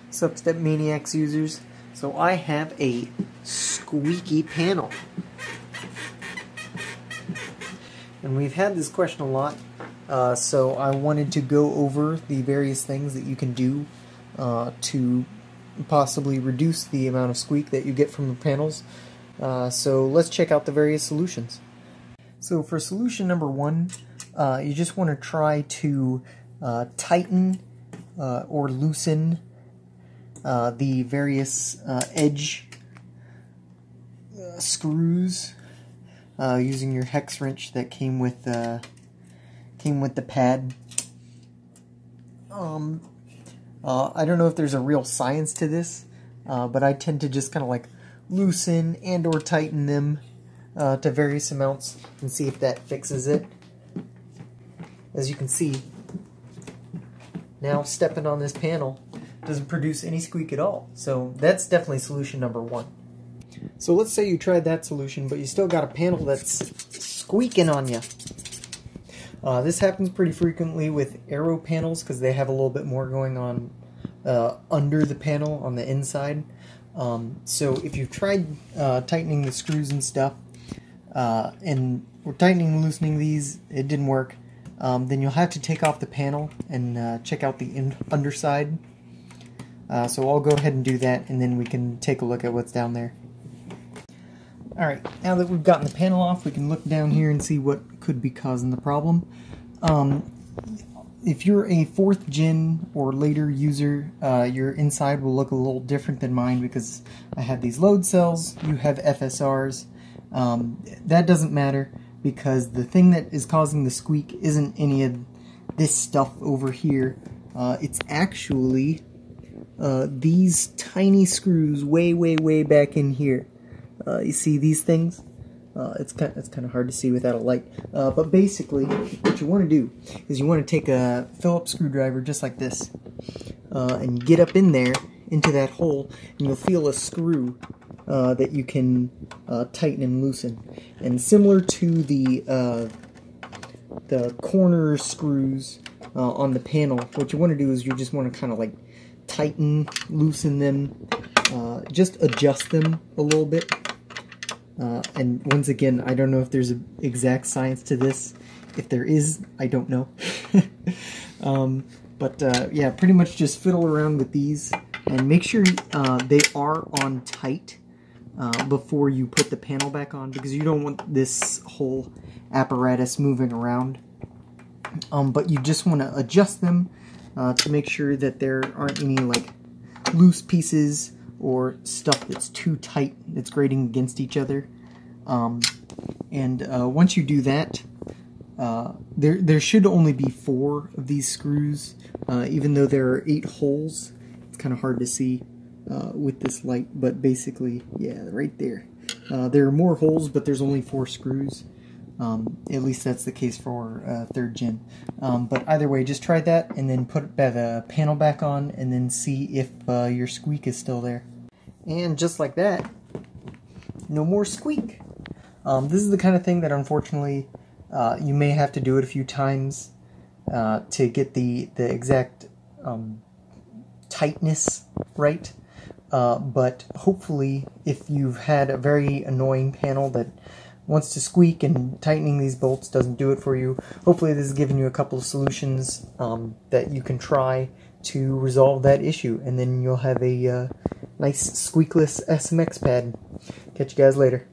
What's up, StepManiaX users? So I have a squeaky panel. And we've had this question a lot, so I wanted to go over the various things that you can do to possibly reduce the amount of squeak that you get from the panels. So let's check out the various solutions. So for solution number one, you just want to try to tighten or loosen the various edge screws using your hex wrench that came with the pad. I don't know if there's a real science to this, but I tend to just kind of like loosen and or tighten them to various amounts and see if that fixes it. As you can see, now stepping on this panel doesn't produce any squeak at all. So that's definitely solution number one. So let's say you tried that solution, but you still got a panel that's squeaking on you. This happens pretty frequently with aero panels because they have a little bit more going on under the panel on the inside. So if you've tried tightening the screws and stuff, and we're tightening and loosening these, it didn't work, then you'll have to take off the panel and check out the underside. So I'll go ahead and do that, and then we can take a look at what's down there. Alright, now that we've gotten the panel off, we can look down here and see what could be causing the problem. If you're a 4th gen or later user, your inside will look a little different than mine because I have these load cells, you have FSRs. That doesn't matter because the thing that is causing the squeak isn't any of this stuff over here. It's actually these tiny screws way back in here. You see these things? It's kind of hard to see without a light. But basically, what you want to do is you want to take a Phillips screwdriver just like this and get up in there into that hole, and you'll feel a screw that you can tighten and loosen. And similar to the corner screws on the panel, what you want to do is you just want to kind of like tighten, loosen them, just adjust them a little bit. And once again, I don't know if there's an exact science to this. If there is, I don't know. Yeah, pretty much just fiddle around with these and make sure they are on tight before you put the panel back on, because you don't want this whole apparatus moving around. But you just want to adjust them to make sure that there aren't any like loose pieces or stuff that's too tight that's grating against each other. Once you do that, there should only be 4 of these screws, even though there are 8 holes. It's kind of hard to see with this light, but basically, yeah, right there. There are more holes, but there's only 4 screws. At least that's the case for 3rd gen. But either way, just try that and then put the panel back on and then see if your squeak is still there. And just like that, no more squeak. This is the kind of thing that unfortunately you may have to do it a few times to get the exact tightness right. But hopefully, if you've had a very annoying panel that wants to squeak and tightening these bolts doesn't do it for you, hopefully this has given you a couple of solutions that you can try to resolve that issue, and then you'll have a nice squeakless SMX pad. Catch you guys later.